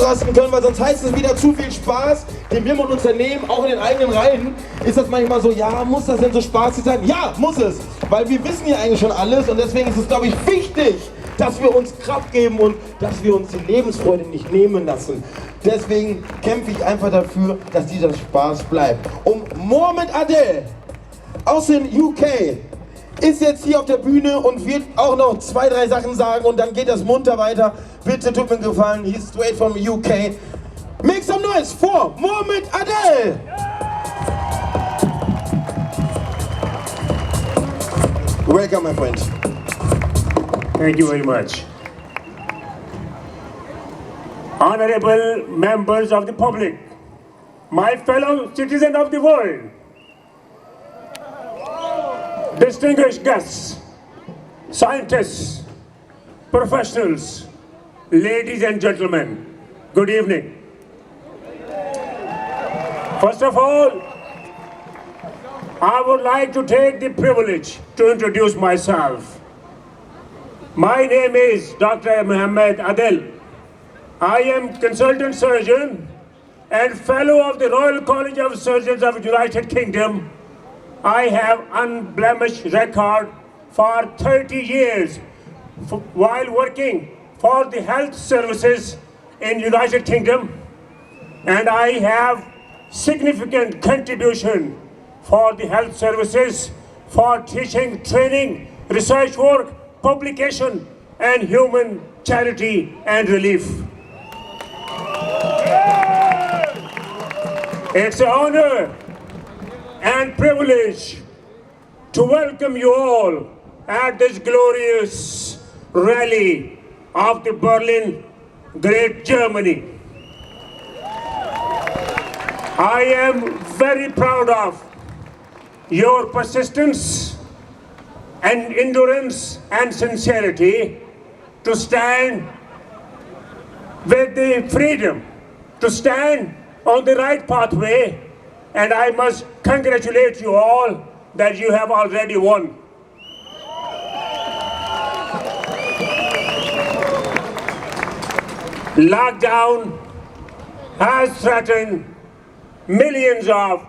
ausrasten können, weil sonst heißt es wieder zu viel Spaß, den wir mit Unternehmen, auch in den eigenen Reihen, ist das manchmal so, ja, muss das denn so spaßig sein? Ja, muss es, weil wir wissen ja eigentlich schon alles und deswegen ist es, glaube ich, wichtig, dass wir uns Kraft geben und dass wir uns die Lebensfreude nicht nehmen lassen. Deswegen kämpfe ich einfach dafür, dass dieser Spaß bleibt. Und Mohamed Adel aus den UK ist jetzt hier auf der Bühne und wird auch noch 2, 3 Sachen sagen und dann geht das munter weiter. Bitte tut mir einen Gefallen, he's straight from UK. Make some noise for Mohamed Adel! Welcome, my friend. Thank you very much. Honorable members of the public, my fellow citizens of the world, distinguished guests, scientists, professionals, ladies and gentlemen, good evening. First of all, I would like to take the privilege to introduce myself. My name is Dr. Mohamed Adel. I am consultant surgeon and fellow of the Royal College of Surgeons of the United Kingdom. I have unblemished record for 30 years while working for the health services in United Kingdom, and I have significant contribution for the health services for teaching, training, research work, publication, and human charity and relief. It's an honor and privilege to welcome you all at this glorious rally of the Berlin Great Germany. I am very proud of your persistence and endurance and sincerity to stand with the freedom, to stand on the right pathway, and I must congratulate you all that you have already won. Lockdown has threatened millions of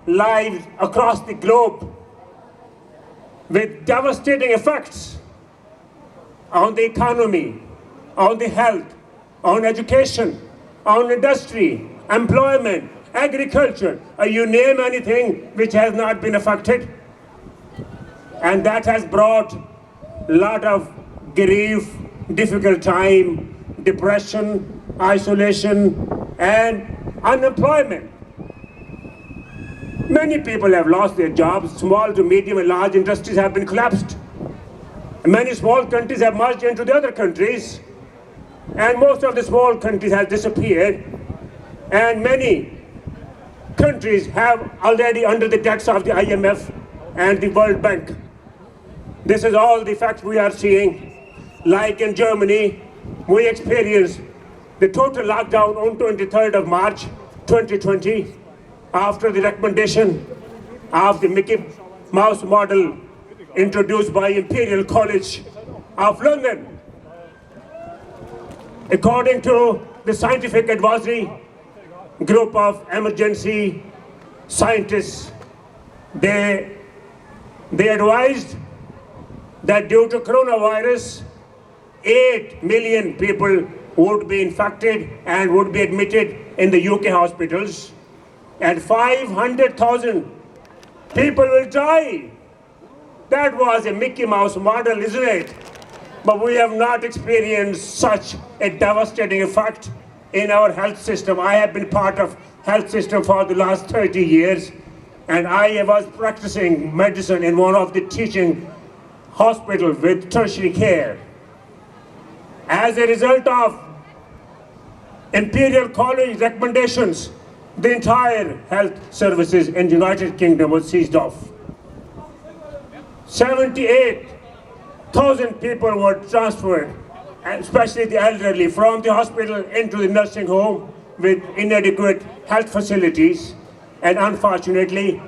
lives across the globe with devastating effects on the economy, on the health, on education, on industry, employment, agriculture, you name anything which has not been affected. And that has brought a lot of grief, difficult time, depression, isolation, and unemployment. Many people have lost their jobs. Small to medium and large industries have been collapsed. Many small countries have merged into the other countries, and most of the small countries have disappeared, and many countries have already under the debts of the IMF and the World Bank. This is all the facts we are seeing. Like in Germany, we experienced the total lockdown on 23rd of March 2020 after the recommendation of the Mickey Mouse model introduced by Imperial College of London. According to the scientific advisory group of emergency scientists, they advised that due to coronavirus, 8 million people would be infected and would be admitted in the UK hospitals, and 500,000 people will die. That was a Mickey Mouse model, isn't it? But we have not experienced such a devastating effect in our health system. I have been part of health system for the last 30 years, and I was practicing medicine in one of the teaching hospitals with tertiary care. As a result of Imperial College recommendations, the entire health services in the United Kingdom was seized off. 78,000 people were transferred, especially the elderly, from the hospital into the nursing home with inadequate health facilities. And unfortunately,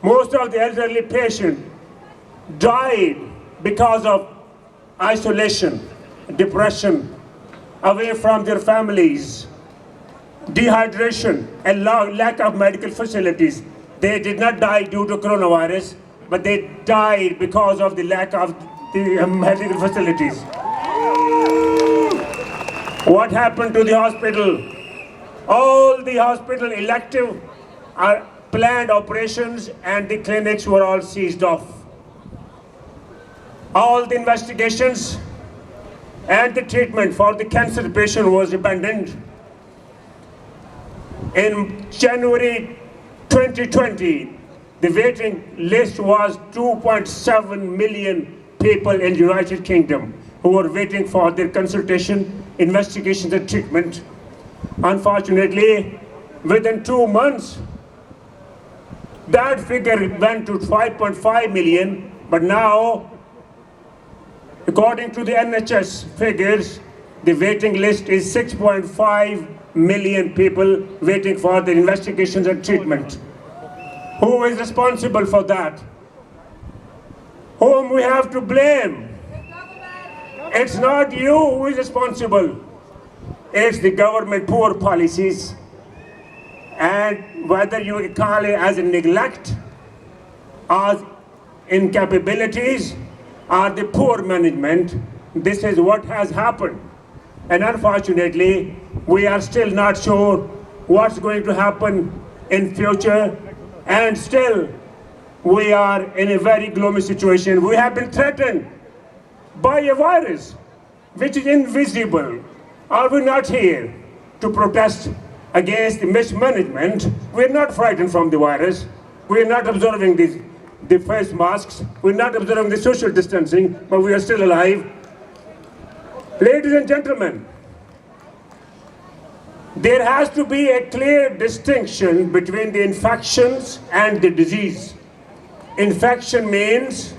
most of the elderly patients died because of isolation, depression, away from their families, dehydration, and lack of medical facilities. They did not die due to coronavirus, but they died because of the lack of the medical facilities. What happened to the hospital? All the hospital elective planned operations and the clinics were all seized off. All the investigations and the treatment for the cancer patient was abandoned. In January 2020, the waiting list was 2.7 million people in the United Kingdom who were waiting for their consultation, investigations and treatment. Unfortunately, within 2 months, that figure went to 5.5 million, but now, according to the NHS figures, the waiting list is 6.5 million people waiting for their investigations and treatment. Who is responsible for that? Whom we have to blame? It's not you who is responsible. It's the government poor policies. And whether you call it as a neglect, as incapabilities, or the poor management, this is what has happened. And unfortunately, we are still not sure what's going to happen in future. And still, we are in a very gloomy situation. We have been threatened by a virus, which is invisible. Are we not here to protest against the mismanagement? We're not frightened from the virus. We're not observing the face masks. We're not observing the social distancing, but we are still alive. Ladies and gentlemen, there has to be a clear distinction between the infections and the disease. Infection means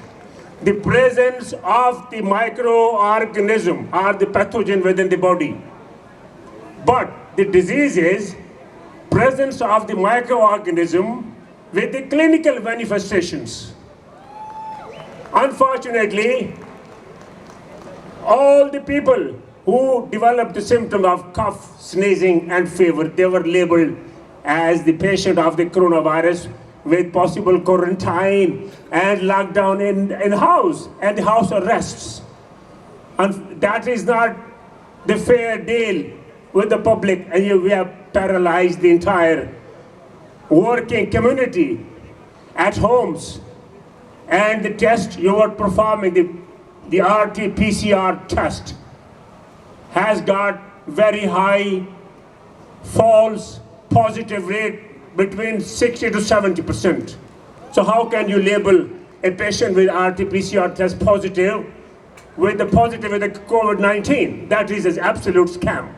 the presence of the microorganism or the pathogen within the body. But the disease is presence of the microorganism with the clinical manifestations. Unfortunately, all the people who developed the symptom of cough, sneezing and fever, they were labeled as the patient of the coronavirus with possible quarantine and lockdown in house and house arrests. And that is not the fair deal with the public, and we have paralyzed the entire working community at homes. And the test you are performing, the RT-PCR test, has got very high false positive rate between 60 to 70%. So how can you label a patient with RT-PCR test positive with the COVID-19? That is an absolute scam.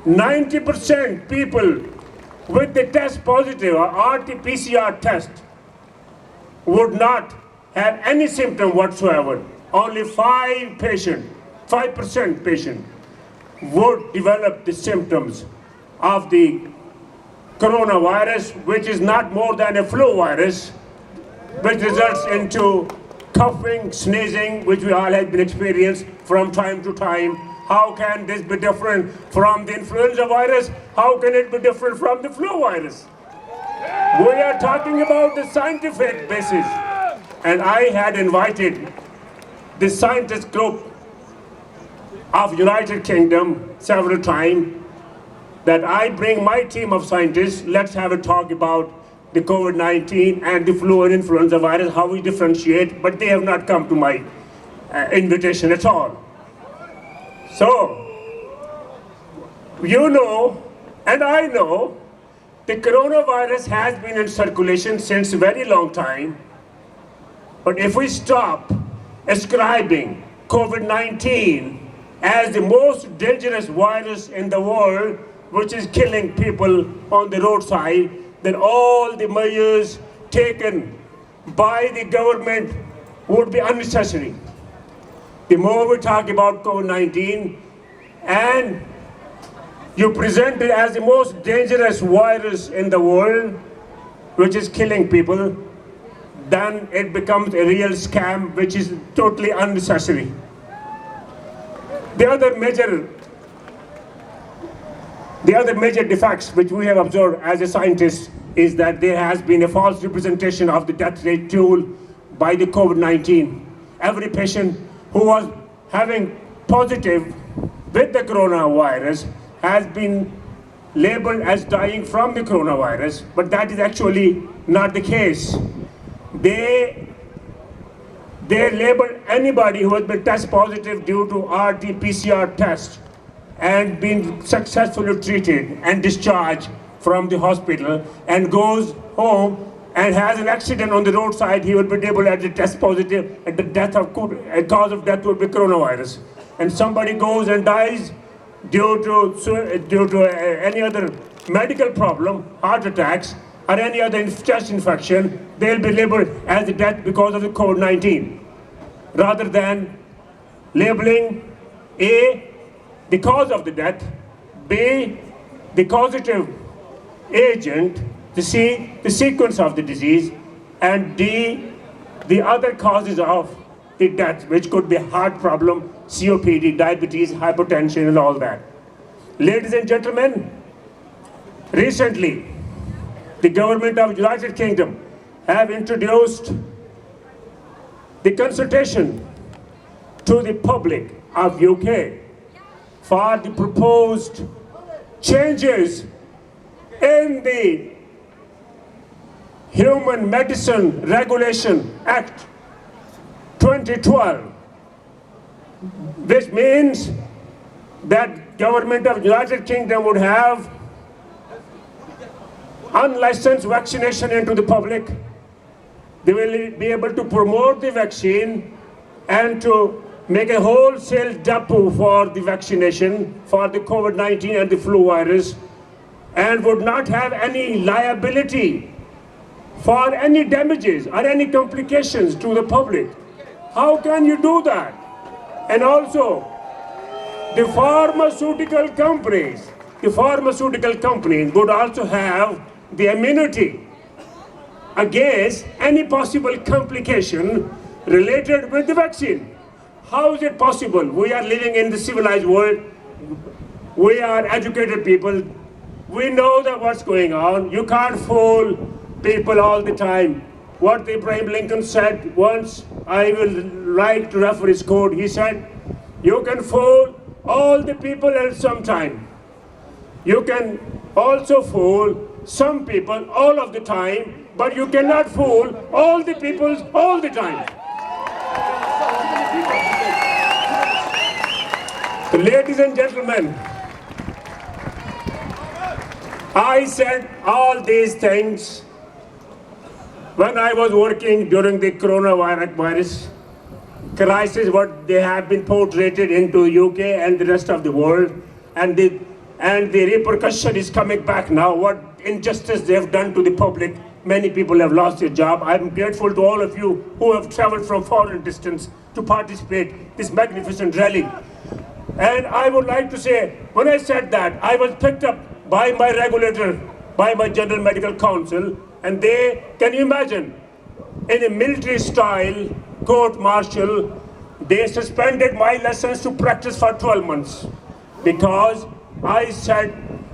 90% people with the test positive or RT-PCR test would not have any symptom whatsoever. Only 5% patient would develop the symptoms of the coronavirus, which is not more than a flu virus, which results into coughing, sneezing, which we all have been experienced from time to time. How can this be different from the influenza virus? How can it be different from the flu virus? We are talking about the scientific basis. And I had invited the scientist group of United Kingdom several times, that I bring my team of scientists, let's have a talk about the COVID-19 and the flu and influenza virus, how we differentiate, but they have not come to my invitation at all. So, you know, and I know, the coronavirus has been in circulation since a very long time, but if we stop ascribing COVID-19 as the most dangerous virus in the world, which is killing people on the roadside, then all the measures taken by the government would be unnecessary. The more we talk about COVID-19 and you present it as the most dangerous virus in the world, which is killing people, then it becomes a real scam, which is totally unnecessary. The other major defects which we have observed as a scientist is that there has been a false representation of the death rate tool by the COVID-19. Every patient who was having positive with the coronavirus has been labeled as dying from the coronavirus, but that is actually not the case. They label anybody who has been test positive due to RT-PCR test and been successfully treated and discharged from the hospital and goes home and has an accident on the roadside, he will be labeled as a test positive and the cause of death will be coronavirus. And somebody goes and dies due to any other medical problem, heart attacks, or any other chest infection, they'll be labeled as a death because of the COVID-19. Rather than labeling A, the cause of the death, B, the causative agent, C, the sequence of the disease, and D, the other causes of the death, which could be heart problem, COPD, diabetes, hypertension, and all that. Ladies and gentlemen, recently, the government of United Kingdom have introduced the consultation to the public of UK for the proposed changes in the Human Medicine Regulation Act 2012, which means that government of United Kingdom would have unlicensed vaccination into the public. They will be able to promote the vaccine and to make a wholesale depot for the vaccination for the COVID-19 and the flu virus, and would not have any liability for any damages or any complications to the public. How can you do that? And also, the pharmaceutical companies would also have the immunity against any possible complication related with the vaccine. How is it possible? We are living in the civilized world. We are educated people. We know that what's going on. You can't fool people all the time. What Abraham Lincoln said once, I will like to refer his quote. He said, you can fool all the people at some time. You can also fool some people all of the time, but you cannot fool all the people all the time. So, ladies and gentlemen, I said all these things when I was working during the coronavirus crisis, what they have been portrayed into UK and the rest of the world, and the repercussion is coming back now. What injustice they have done to the public. Many people have lost their job. I'm grateful to all of you who have traveled from foreign distance to participate in this magnificent rally. And I would like to say, when I said that, I was picked up by my regulator, by my General Medical Council, and they, can you imagine, in a military style court-martial, they suspended my license to practice for 12 months because I said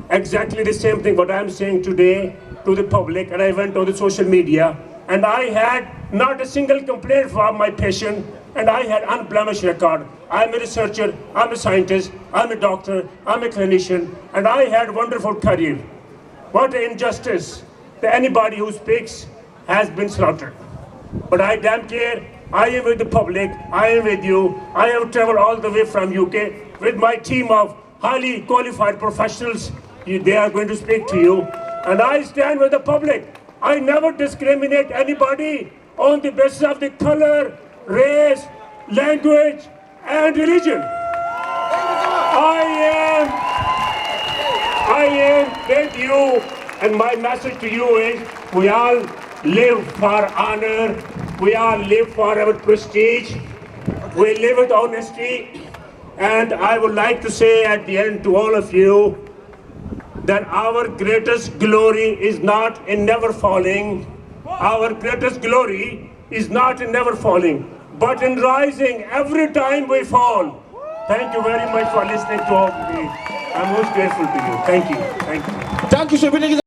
exactly the same thing what I'm saying today to the public, and I went on the social media, and I had not a single complaint from my patient, and I had unblemished record. I'm a researcher, I'm a scientist, I'm a doctor, I'm a clinician, and I had wonderful career. What an injustice that anybody who speaks has been slaughtered. But I damn care. I am with the public, I am with you. I have traveled all the way from UK with my team of highly qualified professionals. They are going to speak to you. And I stand with the public. I never discriminate anybody on the basis of the color, race, language, and religion. I am with you, and my message to you is, we all live for honor, we all live for our prestige, we live with honesty, and I would like to say at the end to all of you that our greatest glory is not in never falling. Our greatest glory is not in never falling, but in rising every time we fall. Thank you very much for listening to all of me. I'm most grateful to you. Thank you. Thank you. Dankeschön, bitte.